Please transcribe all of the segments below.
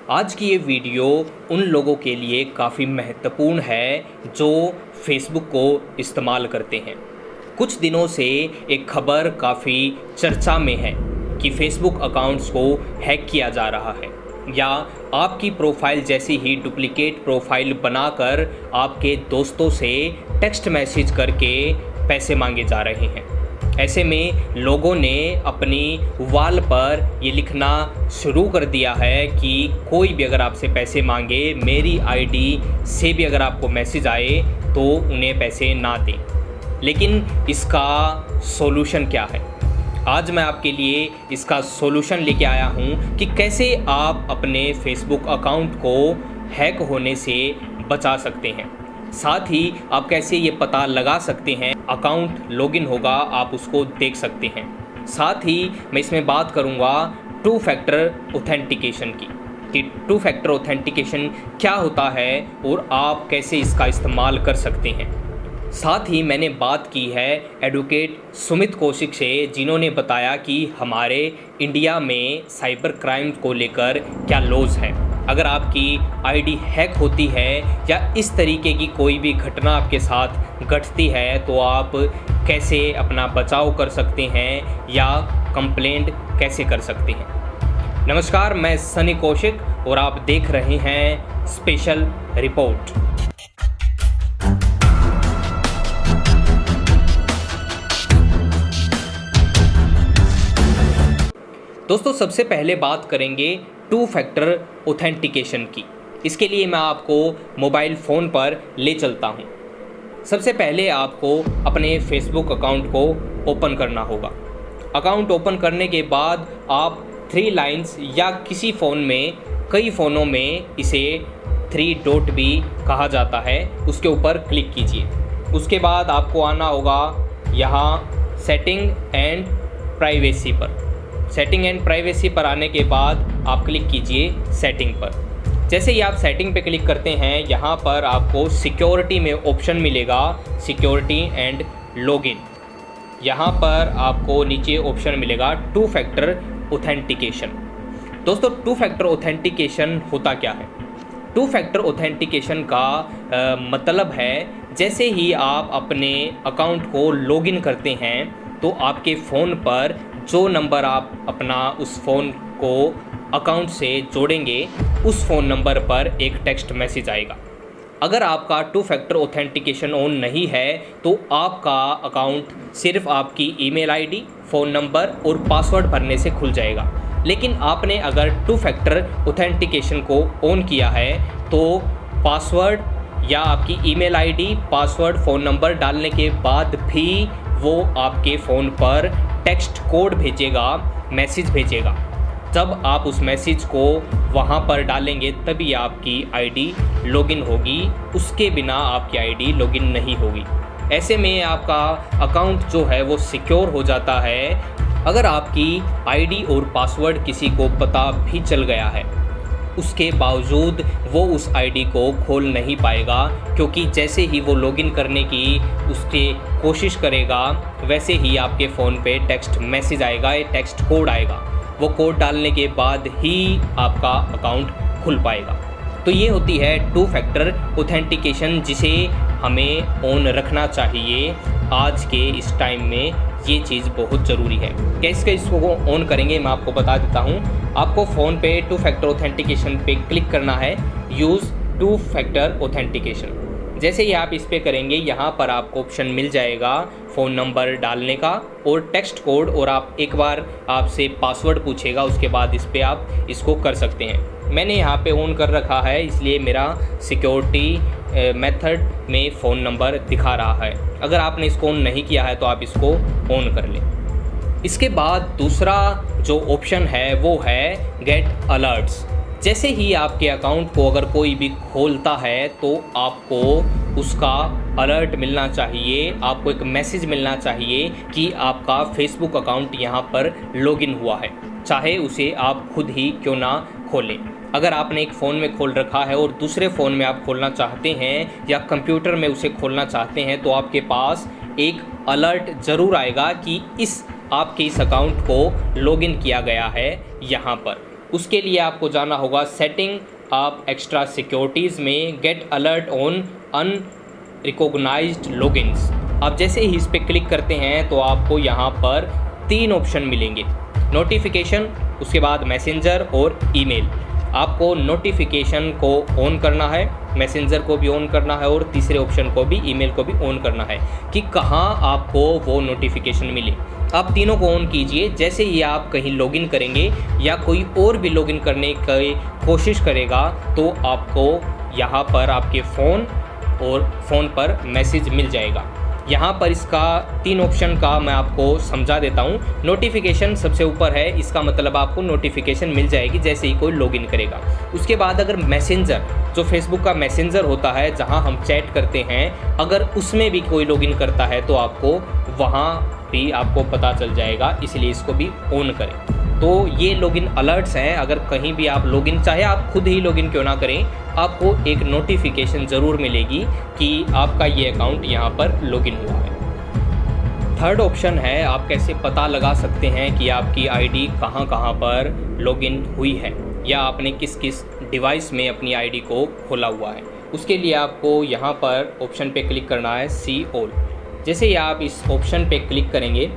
आज की ये वीडियो उन लोगों के लिए काफ़ी महत्वपूर्ण है जो फेसबुक को इस्तेमाल करते हैं। कुछ दिनों से एक खबर काफ़ी चर्चा में है कि फेसबुक अकाउंट्स को हैक किया जा रहा है या आपकी प्रोफाइल जैसी ही डुप्लीकेट प्रोफाइल बनाकर आपके दोस्तों से टेक्स्ट मैसेज करके पैसे मांगे जा रहे हैं। ऐसे में लोगों ने अपनी वॉल पर ये लिखना शुरू कर दिया है कि कोई भी अगर आपसे पैसे मांगे, मेरी आईडी से भी अगर आपको मैसेज आए तो उन्हें पैसे ना दें। लेकिन इसका सॉल्यूशन क्या है? आज मैं आपके लिए इसका सॉल्यूशन लेके आया हूँ कि कैसे आप अपने फेसबुक अकाउंट को हैक होने से बचा सकते हैं। साथ ही आप कैसे ये पता लगा सकते हैं अकाउंट लॉगिन होगा, आप उसको देख सकते हैं। साथ ही मैं इसमें बात करूँगा टू फैक्टर ऑथेंटिकेशन की कि टू फैक्टर ऑथेंटिकेशन क्या होता है और आप कैसे इसका इस्तेमाल कर सकते हैं। साथ ही मैंने बात की है एडवोकेट सुमित कौशिक से, जिन्होंने बताया कि हमारे इंडिया में साइबर क्राइम को लेकर क्या लॉज है। अगर आपकी आईडी हैक होती है या इस तरीके की कोई भी घटना आपके साथ घटती है तो आप कैसे अपना बचाव कर सकते हैं या कंप्लेंट कैसे कर सकते हैं। नमस्कार, मैं सनी कौशिक और आप देख रहे हैं स्पेशल रिपोर्ट। दोस्तों, सबसे पहले बात करेंगे टू फैक्टर ऑथेंटिकेशन की। इसके लिए मैं आपको मोबाइल फ़ोन पर ले चलता हूँ। सबसे पहले आपको अपने फेसबुक अकाउंट को ओपन करना होगा। अकाउंट ओपन करने के बाद आप 3 लाइन्स या किसी फ़ोन में, कई फ़ोनों में इसे 3 डॉट भी कहा जाता है, उसके ऊपर क्लिक कीजिए। उसके बाद आपको आना होगा यहाँ सेटिंग एंड प्राइवेसी पर। सेटिंग एंड प्राइवेसी पर आने के बाद आप क्लिक कीजिए सेटिंग पर। जैसे ही आप सेटिंग पे क्लिक करते हैं, यहाँ पर आपको सिक्योरिटी में ऑप्शन मिलेगा, सिक्योरिटी एंड लॉगिन। यहाँ पर आपको नीचे ऑप्शन मिलेगा टू फैक्टर ऑथेंटिकेशन। दोस्तों, टू फैक्टर ऑथेंटिकेशन होता क्या है? टू फैक्टर ऑथेंटिकेशन का मतलब है जैसे ही आप अपने अकाउंट को लॉगिन करते हैं तो आपके फ़ोन पर जो नंबर आप अपना उस फ़ोन को अकाउंट से जोड़ेंगे, उस फ़ोन नंबर पर एक टेक्स्ट मैसेज आएगा। अगर आपका टू फैक्टर ऑथेंटिकेशन ऑन नहीं है तो आपका अकाउंट सिर्फ आपकी ईमेल आईडी, फ़ोन नंबर और पासवर्ड भरने से खुल जाएगा। लेकिन आपने अगर टू फैक्टर ऑथेंटिकेशन को ऑन किया है तो पासवर्ड या आपकी email ID, password, phone number डालने के बाद भी वो आपके फ़ोन पर टेक्स्ट कोड भेजेगा, मैसेज भेजेगा। जब आप उस मैसेज को वहाँ पर डालेंगे तभी आपकी आईडी लॉगिन होगी, उसके बिना आपकी आईडी लॉगिन नहीं होगी। ऐसे में आपका अकाउंट जो है वो सिक्योर हो जाता है। अगर आपकी आईडी और पासवर्ड किसी को पता भी चल गया है, उसके बावजूद वो उस आईडी को खोल नहीं पाएगा, क्योंकि जैसे ही वो लॉगिन करने की उसकी कोशिश करेगा वैसे ही आपके फ़ोन पे टेक्स्ट मैसेज आएगा, एक टेक्स्ट कोड आएगा। वो कोड डालने के बाद ही आपका अकाउंट खुल पाएगा। तो ये होती है टू फैक्टर ऑथेंटिकेशन, जिसे हमें ऑन रखना चाहिए। आज के इस टाइम में ये चीज़ बहुत ज़रूरी है। कैसे इसको ऑन करेंगे मैं आपको बता देता हूँ। आपको फ़ोन पे टू फैक्टर ऑथेंटिकेशन पे क्लिक करना है, यूज़ टू फैक्टर ऑथेंटिकेशन। जैसे ही आप इस पे करेंगे, यहाँ पर आपको ऑप्शन मिल जाएगा फ़ोन नंबर डालने का और टेक्स्ट कोड, और आप एक बार आपसे पासवर्ड पूछेगा, उसके बाद इस पे आप इसको कर सकते हैं। मैंने यहाँ पे ऑन कर रखा है, इसलिए मेरा सिक्योरिटी मेथड में फ़ोन नंबर दिखा रहा है। अगर आपने इसको ऑन नहीं किया है तो आप इसको ऑन कर लें। इसके बाद दूसरा जो ऑप्शन है वो है गेट अलर्ट्स। जैसे ही आपके अकाउंट को अगर कोई भी खोलता है तो आपको उसका अलर्ट मिलना चाहिए, आपको एक मैसेज मिलना चाहिए कि आपका फेसबुक अकाउंट यहाँ पर लॉगिन हुआ है, चाहे उसे आप खुद ही क्यों ना खोलें। अगर आपने एक फ़ोन में खोल रखा है और दूसरे फ़ोन में आप खोलना चाहते हैं या कंप्यूटर में उसे खोलना चाहते हैं तो आपके पास एक अलर्ट ज़रूर आएगा कि आपके इस अकाउंट को लॉगिन किया गया है यहाँ पर। उसके लिए आपको जाना होगा सेटिंग आप एक्स्ट्रा सिक्योरिटीज़ में get alert on unrecognized logins. आप जैसे ही इस पर क्लिक करते हैं तो आपको यहाँ पर 3 ऑप्शन मिलेंगे, नोटिफिकेशन, उसके बाद मैसेंजर और ईमेल। आपको नोटिफिकेशन को ऑन करना है, मैसेंजर को भी ऑन करना है और तीसरे ऑप्शन को भी, ईमेल को भी ऑन करना है कि कहाँ आपको वो नोटिफिकेशन मिले। आप तीनों को ऑन कीजिए। जैसे ही आप कहीं लॉगिन करेंगे या कोई और भी लॉगिन करने की कोशिश करेगा तो आपको यहाँ पर आपके फ़ोन पर मैसेज मिल जाएगा। यहाँ पर इसका 3 ऑप्शन का मैं आपको समझा देता हूँ। नोटिफिकेशन सबसे ऊपर है, इसका मतलब आपको नोटिफिकेशन मिल जाएगी जैसे ही कोई लॉगिन करेगा। उसके बाद अगर मैसेंजर, जो फेसबुक का मैसेंजर होता है जहाँ हम चैट करते हैं, अगर उसमें भी कोई लॉगिन करता है तो आपको वहाँ भी आपको पता चल जाएगा, इसलिए इसको भी ऑन करें। तो ये लॉगिन अलर्ट्स हैं। अगर कहीं भी आप लॉगिन, चाहे आप खुद ही लॉगिन क्यों ना करें, आपको एक नोटिफिकेशन ज़रूर मिलेगी कि आपका ये अकाउंट यहाँ पर लॉगिन हुआ है। थर्ड ऑप्शन है, आप कैसे पता लगा सकते हैं कि आपकी आईडी कहाँ कहाँ पर लॉगिन हुई है या आपने किस किस डिवाइस में अपनी आईडी को खोला हुआ है। उसके लिए आपको यहाँ पर ऑप्शन पे क्लिक करना है, सी ऑल। जैसे ही आप इस ऑप्शन पे क्लिक करेंगे,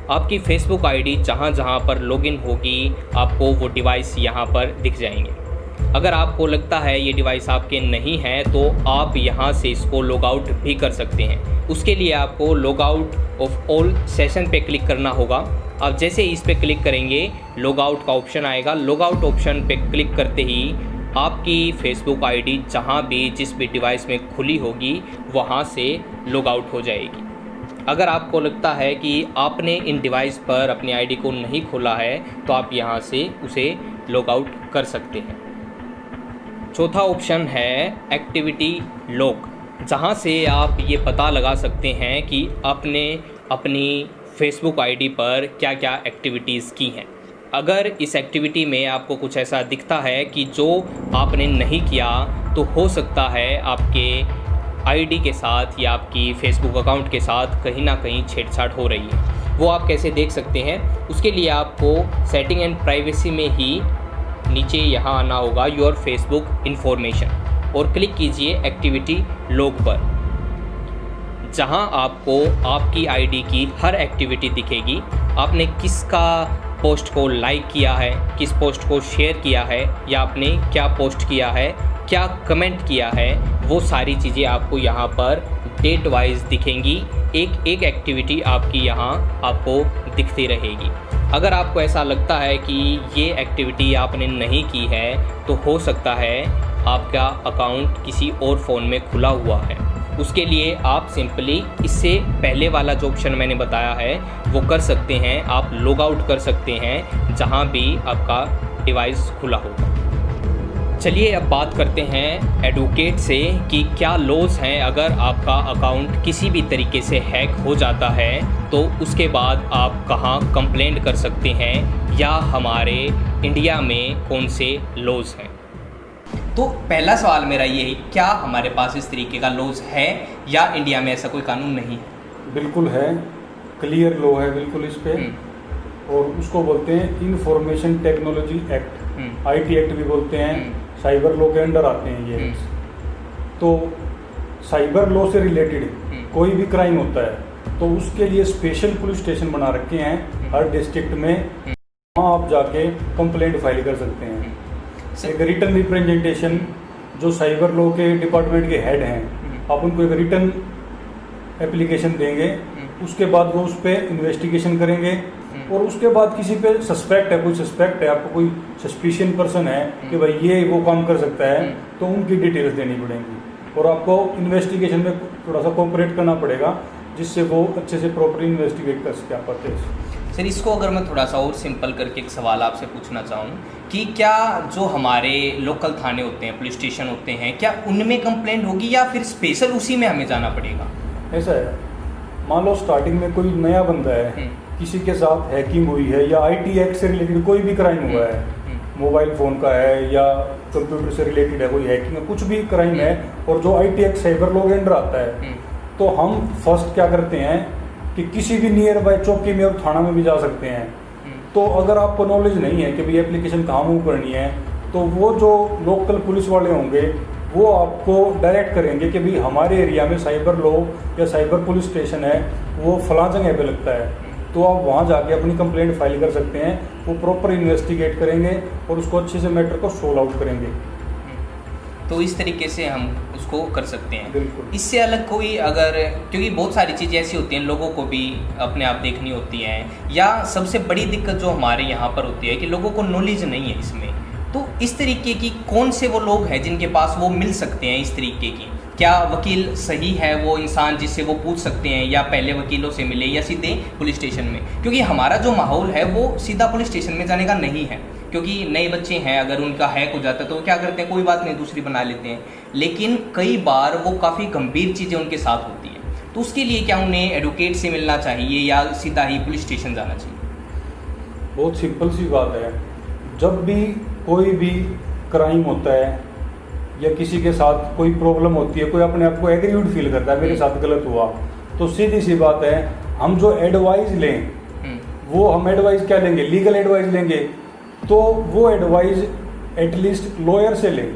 आपकी फेसबुक आईडी जहाँ जहाँ पर लॉगिन होगी आपको वो डिवाइस यहाँ पर दिख जाएंगे। अगर आपको लगता है ये डिवाइस आपके नहीं है तो आप यहाँ से इसको लॉग आउट भी कर सकते हैं। उसके लिए आपको log out of all session पे क्लिक करना होगा। आप जैसे इस पे क्लिक करेंगे लॉग आउट का ऑप्शन आएगा। लॉग आउट ऑप्शन पे क्लिक करते ही आपकी फेसबुक आईडी जहाँ भी जिस भी डिवाइस में खुली होगी वहाँ से लॉग आउट हो जाएगी। अगर आपको लगता है कि आपने इन डिवाइस पर अपनी आईडी को नहीं खोला है तो आप यहाँ से उसे लॉग आउट कर सकते हैं। चौथा ऑप्शन है एक्टिविटी लॉग, जहाँ से आप ये पता लगा सकते हैं कि आपने अपनी फेसबुक आईडी पर क्या क्या एक्टिविटीज़ की हैं। अगर इस एक्टिविटी में आपको कुछ ऐसा दिखता है कि जो आपने नहीं किया तो हो सकता है आपके आईडी के साथ या आपकी फेसबुक अकाउंट के साथ कहीं ना कहीं छेड़छाड़ हो रही है। वो आप कैसे देख सकते हैं, उसके लिए आपको सेटिंग एंड प्राइवेसी में ही नीचे यहाँ आना होगा, योर फेसबुक इन्फॉर्मेशन, और क्लिक कीजिए एक्टिविटी लॉग पर, जहाँ आपको आपकी आईडी की हर एक्टिविटी दिखेगी। आपने किसका पोस्ट को लाइक किया है, किस पोस्ट को शेयर किया है, या आपने क्या पोस्ट किया है, क्या कमेंट किया है, वो सारी चीज़ें आपको यहाँ पर डेट वाइज दिखेंगी। एक एक एक्टिविटी आपकी यहाँ आपको दिखती रहेगी। अगर आपको ऐसा लगता है कि ये एक्टिविटी आपने नहीं की है तो हो सकता है आपका अकाउंट किसी और फ़ोन में खुला हुआ है। उसके लिए आप सिंपली इससे पहले वाला जो ऑप्शन मैंने बताया है वो कर सकते हैं। आप लॉग आउट कर सकते हैं जहाँ भी आपका डिवाइस खुला होगा। चलिए अब बात करते हैं एडवोकेट से कि क्या लॉज हैं अगर आपका अकाउंट किसी भी तरीके से हैक हो जाता है तो उसके बाद आप कहाँ कंप्लेंट कर सकते हैं, या हमारे इंडिया में कौन से लॉज हैं। तो पहला सवाल मेरा ये है, क्या हमारे पास इस तरीके का लॉज है या इंडिया में ऐसा कोई कानून नहीं है? बिल्कुल है, क्लियर लॉ है बिल्कुल इस पे, और उसको बोलते हैं information technology act, IT act भी बोलते हैं, साइबर लॉ के अंडर आते हैं ये। तो साइबर लॉ से रिलेटेड कोई भी क्राइम होता है तो उसके लिए स्पेशल पुलिस स्टेशन बना रखे हैं हर डिस्ट्रिक्ट में, वहाँ आप जाके कंप्लेंट फाइल कर सकते हैं। एक रिटर्न रिप्रेजेंटेशन, जो साइबर लॉ के डिपार्टमेंट के हेड हैं, आप उनको एक रिटर्न एप्लीकेशन देंगे, उसके बाद वो उस पर इन्वेस्टिगेशन करेंगे, और उसके बाद किसी पे सस्पेक्ट है, कोई सस्पेक्ट है, आपको कोई सस्पिशियन पर्सन है कि भाई ये वो काम कर सकता है, तो उनकी डिटेल्स देनी पड़ेंगी और आपको इन्वेस्टिगेशन में थोड़ा सा कोऑपरेट करना पड़ेगा जिससे वो अच्छे से प्रॉपर इन्वेस्टिगेट कर सके आपका केस। सर, इसको अगर मैं थोड़ा सा और सिंपल करके एक सवाल आपसे पूछना चाहूँ कि क्या जो हमारे लोकल थाने होते हैं, पुलिस स्टेशन होते हैं, क्या उनमें कंप्लेंट होगी या फिर स्पेशल उसी में हमें जाना पड़ेगा? ऐसा है, मान लो स्टार्टिंग में कोई नया बंदा है, किसी के साथ हैकिंग हुई है या आईटी एक्ट से रिलेटेड कोई भी क्राइम हुआ है, मोबाइल फ़ोन का है या कंप्यूटर से रिलेटेड है, कोई हैकिंग है, कुछ भी क्राइम है, और जो आईटी एक्ट साइबर लॉ के अंडर आता है, तो हम फर्स्ट क्या करते हैं कि किसी भी नियर बाय चौकी में और थाना में भी जा सकते हैं। तो अगर आपको नॉलेज नहीं है कि भाई एप्लीकेशन कहाँ मूव करनी है, तो वो जो लोकल पुलिस वाले होंगे वो आपको डायरेक्ट करेंगे कि भाई हमारे एरिया में साइबर लॉ या साइबर पुलिस स्टेशन है, वो फलां जगह पे लगता है, तो आप वहाँ जाके अपनी कंप्लेंट फाइल कर सकते हैं। वो प्रॉपर इन्वेस्टिगेट करेंगे और उसको अच्छे से मैटर को सोल्व आउट करेंगे। तो इस तरीके से हम उसको कर सकते हैं। बिल्कुल। इससे अलग कोई अगर, क्योंकि बहुत सारी चीज़ें ऐसी होती हैं लोगों को भी अपने आप देखनी होती हैं, या सबसे बड़ी दिक्कत जो हमारे यहाँ पर होती है कि लोगों को नॉलेज नहीं है इसमें, तो इस तरीके की कौन से वो लोग हैं जिनके पास वो मिल सकते हैं इस तरीके की? क्या वकील सही है वो इंसान जिससे वो पूछ सकते हैं, या पहले वकीलों से मिले या सीधे पुलिस स्टेशन में? क्योंकि हमारा जो माहौल है वो सीधा पुलिस स्टेशन में जाने का नहीं है, क्योंकि नए बच्चे हैं, अगर उनका हैक हो जाता है तो वो क्या करते हैं, कोई बात नहीं दूसरी बना लेते हैं, लेकिन कई बार वो काफ़ी गंभीर चीज़ें उनके साथ होती हैं, तो उसके लिए क्या उन्हें एडवोकेट से मिलना चाहिए या सीधा ही पुलिस स्टेशन जाना चाहिए? बहुत सिंपल सी बात है, जब भी कोई भी क्राइम होता है या किसी के साथ कोई प्रॉब्लम होती है, कोई अपने आप को एग्रीव्ड फील करता है मेरे साथ गलत हुआ, तो सीधी सी बात है हम जो एडवाइस लें वो हम एडवाइस क्या लेंगे, लीगल एडवाइस लेंगे, तो वो एडवाइस एटलीस्ट लॉयर से लें।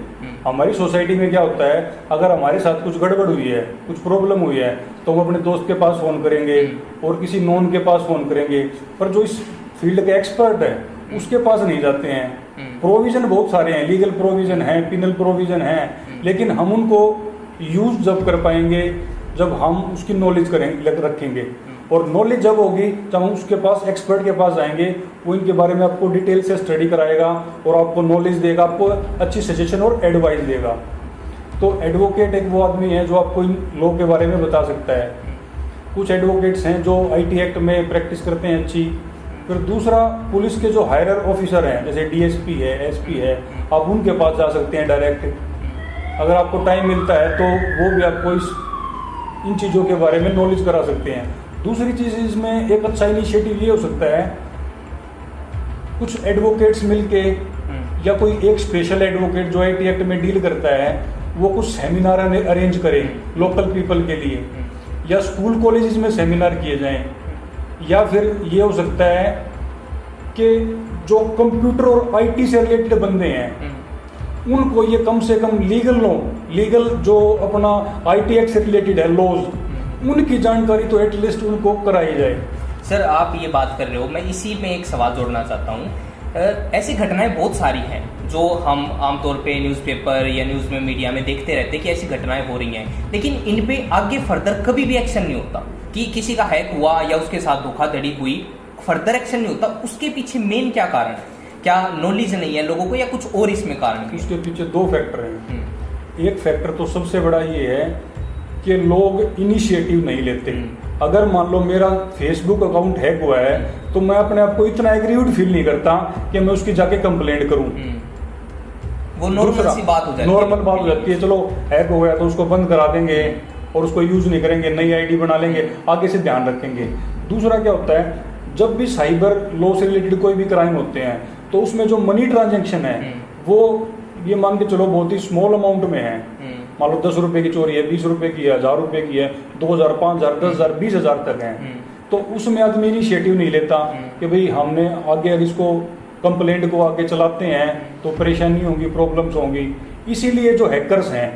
हमारी सोसाइटी में क्या होता है, अगर हमारे साथ कुछ गड़बड़ हुई है, कुछ प्रॉब्लम हुई है, तो हम अपने दोस्त के पास फ़ोन करेंगे और किसी नॉन के पास फ़ोन करेंगे, पर जो इस फील्ड के एक्सपर्ट है उसके पास नहीं जाते हैं। प्रोविज़न बहुत सारे हैं, लीगल प्रोविज़न है, पिनल प्रोविज़न है, लेकिन हम उनको यूज़ जब कर पाएंगे जब हम उसकी नॉलेज करेंगे, रखेंगे, और नॉलेज जब होगी जब हम उसके पास एक्सपर्ट के पास जाएंगे, वो इनके बारे में आपको डिटेल से स्टडी कराएगा और आपको नॉलेज देगा, आपको अच्छी सजेशन और एडवाइस देगा। तो एडवोकेट एक वो आदमी है जो आपको इन लॉ के बारे में बता सकता है। कुछ एडवोकेट्स हैं जो IT एक्ट में प्रैक्टिस करते हैं अच्छी। फिर दूसरा, पुलिस के जो हायर ऑफिसर हैं जैसे DSP है, SP है, आप उनके पास जा सकते हैं डायरेक्ट। अगर आपको टाइम मिलता है तो वो भी आपको इन चीज़ों के बारे में नॉलेज करा सकते हैं। दूसरी चीज़ इसमें एक अच्छा इनिशिएटिव ये हो सकता है, कुछ एडवोकेट्स मिलके या कोई एक स्पेशल एडवोकेट जो IT एक्ट में डील करता है वो कुछ सेमिनार अरेंज करें लोकल पीपल के लिए, या स्कूल कॉलेजेस में सेमिनार किए जाएं, या फिर ये हो सकता है कि जो कंप्यूटर और IT से रिलेटेड बंदे हैं उनको ये कम से कम लीगल जो अपना IT एक्ट से रिलेटेड है लॉज, उनकी जानकारी तो एटलीस्ट उनको कराई जाए। सर आप ये बात कर रहे हो, मैं इसी में एक सवाल जोड़ना चाहता हूँ। ऐसी घटनाएं बहुत सारी हैं जो हम आमतौर पे न्यूज़पेपर या न्यूज़ में, मीडिया में देखते रहते हैं कि ऐसी घटनाएं हो रही हैं, लेकिन इन पे आगे फर्दर कभी भी एक्शन नहीं होता कि किसी का हैक हुआ या उसके साथ धोखाधड़ी हुई, फर्दर एक्शन नहीं होता। उसके पीछे मेन क्या कारण है? क्या नॉलेज नहीं है लोगों को या कुछ और इसमें कारण है? इसके पीछे दो फैक्टर हैं। एक फैक्टर तो सबसे बड़ा ये है कि लोग इनिशिएटिव नहीं लेते। अगर मान लो मेरा फेसबुक अकाउंट हैक हुआ है तो मैं अपने आप को इतना एग्रीव्ड फील नहीं करता कि मैं उसकी जाके कंप्लेंट करूं। वो नॉर्मल सी बात हो जाती है, नॉर्मल बात हो जाती है, चलो हैक हो गया तो उसको बंद करा देंगे और उसको यूज नहीं करेंगे, नई ID बना लेंगे, आगे से ध्यान रखेंगे। दूसरा क्या होता है, जब भी साइबर लॉ से रिलेटेड कोई भी क्राइम होते हैं तो उसमें जो मनी ट्रांजेक्शन है वो ये मान के चलो बहुत ही स्मॉल अमाउंट में है। मान लो 10 रुपए की चोरी है, 20 रुपए की है, 1000 रुपए की है, 2000, 5000, 10,000, 20,000 तक है, तो उसमें आदमी इनिशिएटिव नहीं लेता कि भाई हमने आगे अगर इसको कंप्लेंट को आगे चलाते हैं तो परेशानी होंगी, प्रॉब्लम्स होंगी। इसीलिए जो हैकर्स हैं,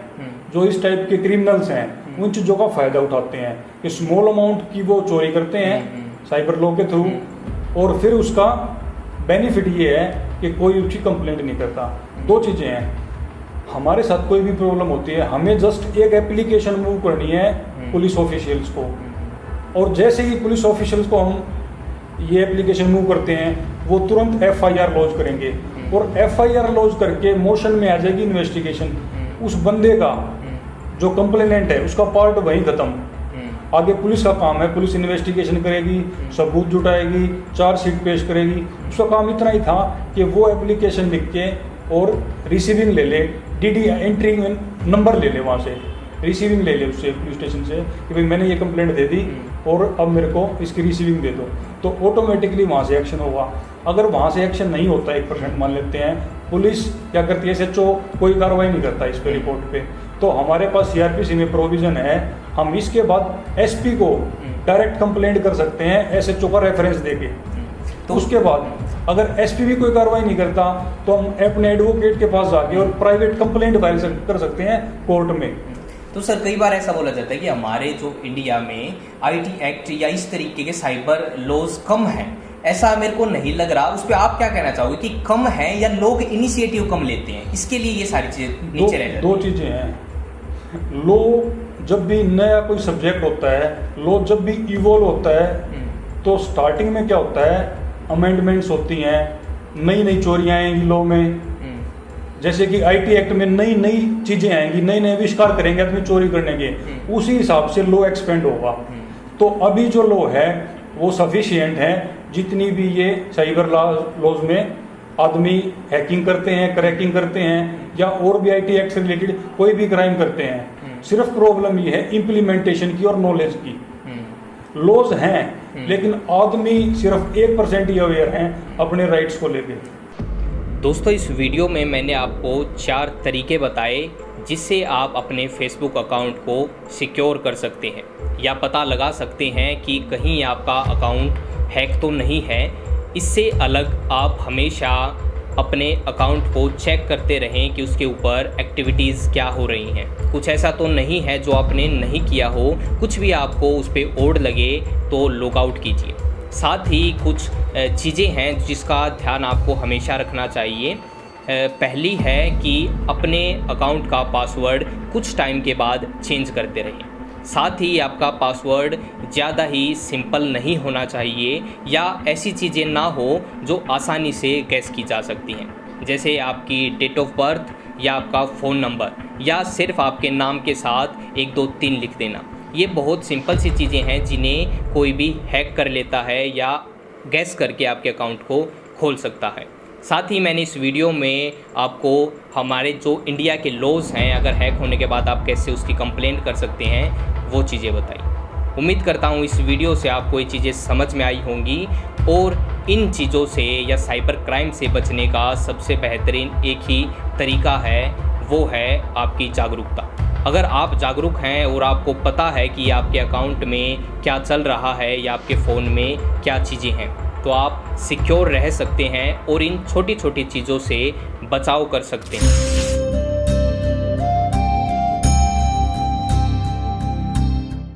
जो इस टाइप के क्रिमिनल्स हैं, उन चीज़ों का फ़ायदा उठाते हैं कि स्मॉल अमाउंट की वो चोरी करते हैं साइबर लॉ के थ्रू, और फिर उसका बेनिफिट ये है कि कोई उसकी कंप्लेंट नहीं करता। दो चीज़ें हैं, हमारे साथ कोई भी प्रॉब्लम होती है, हमें जस्ट एक एप्लीकेशन मूव करनी है पुलिस ऑफिशियल्स को, और जैसे ही पुलिस ऑफिशियल्स को हम ये एप्लीकेशन मूव करते हैं वो तुरंत FIR लॉन्च करेंगे, और FIR लॉन्च करके मोशन में आ जाएगी इन्वेस्टिगेशन। उस बंदे का जो कंप्लेनेंट है उसका पार्ट वहीं खत्म। आगे पुलिस का काम है, पुलिस इन्वेस्टिगेशन करेगी, सबूत जुटाएगी, चार्जशीट पेश करेगी। उसका काम इतना ही था कि वो एप्लीकेशन लिख के और रिसीविंग ले ले, DD एंट्री नंबर ले ले, वहाँ से रिसीविंग ले ले उससे पुलिस स्टेशन से कि भाई मैंने ये कंप्लेंट दे दी और अब मेरे को इसकी रिसीविंग दे दो, तो ऑटोमेटिकली वहाँ से एक्शन होगा। अगर वहाँ से एक्शन नहीं होता, 1% मान लेते हैं, पुलिस क्या करती है, SHO कोई कार्रवाई नहीं करता इस पे रिपोर्ट पे, तो हमारे पास CRPC में प्रोविज़न है, हम इसके बाद SP को डायरेक्ट कंप्लेंट कर सकते हैं SHO का रेफरेंस देके। तो उसके बाद अगर एसपी कोई कार्रवाई नहीं करता तो हम अपने एडवोकेट के पास जाके और प्राइवेट कंप्लेंट फाइल कर सकते हैं कोर्ट में। तो सर कई बार ऐसा बोला जाता है कि हमारे जो इंडिया में आईटी एक्ट या इस तरीके के साइबर लॉज कम हैं, ऐसा मेरे को नहीं लग रहा। उस पर आप क्या कहना चाहोगे कि कम है या लोग इनिशिएटिव कम लेते हैं, इसके लिए ये सारी चीजें नीचे रह जाती हैं? दो चीजें हैं। लॉ जब भी नया कोई सब्जेक्ट होता है, लॉ जब भी इवॉल्व होता है तो स्टार्टिंग में क्या होता है, अमेंडमेंट्स होती हैं, नई नई चोरियां आएंगी लॉ में। जैसे कि आईटी एक्ट में नई नई चीजें आएंगी, नए नए आविष्कार करेंगे आदमी चोरी करने के, उसी हिसाब से लॉ एक्सपेंड होगा। तो अभी जो लॉ है वो सफिशिएंट है, जितनी भी ये साइबर लॉज में आदमी हैकिंग करते हैं, क्रैकिंग करते हैं या और भी आईटी एक्ट से रिलेटेड कोई भी क्राइम करते हैं। सिर्फ प्रॉब्लम ये है इम्प्लीमेंटेशन की और नॉलेज की। लॉज हैं लेकिन आदमी सिर्फ 1% ही अवेयर हैं अपने राइट्स को लेकर। दोस्तों इस वीडियो में मैंने आपको 4 तरीके बताए जिससे आप अपने फेसबुक अकाउंट को सिक्योर कर सकते हैं या पता लगा सकते हैं कि कहीं आपका अकाउंट हैक तो नहीं है। इससे अलग आप हमेशा अपने अकाउंट को चेक करते रहें कि उसके ऊपर एक्टिविटीज़ क्या हो रही हैं। कुछ ऐसा तो नहीं है जो आपने नहीं किया हो, कुछ भी आपको उस पर ओढ़ लगे तो लॉग आउट कीजिए। साथ ही कुछ चीज़ें हैं जिसका ध्यान आपको हमेशा रखना चाहिए। पहली है कि अपने अकाउंट का पासवर्ड कुछ टाइम के बाद चेंज करते रहिए। साथ ही आपका पासवर्ड ज़्यादा ही सिंपल नहीं होना चाहिए या ऐसी चीज़ें ना हो जो आसानी से गैस की जा सकती हैं, जैसे आपकी डेट ऑफ बर्थ या आपका फ़ोन नंबर या सिर्फ आपके नाम के साथ 1 2 3 लिख देना। ये बहुत सिंपल सी चीज़ें हैं जिन्हें कोई भी हैक कर लेता है या गैस करके आपके अकाउंट को खोल सकता है। साथ ही मैंने इस वीडियो में आपको हमारे जो इंडिया के लॉज हैं, अगर हैक होने के बाद आप कैसे उसकी कंप्लेंट कर सकते हैं, वो चीज़ें बताई। उम्मीद करता हूँ इस वीडियो से आपको ये चीज़ें समझ में आई होंगी और इन चीज़ों से या साइबर क्राइम से बचने का सबसे बेहतरीन एक ही तरीका है, वो है आपकी जागरूकता। अगर आप जागरूक हैं और आपको पता है कि आपके अकाउंट में क्या चल रहा है या आपके फ़ोन में क्या चीज़ें हैं, तो आप सिक्योर रह सकते हैं और इन छोटी छोटी चीज़ों से बचाव कर सकते हैं।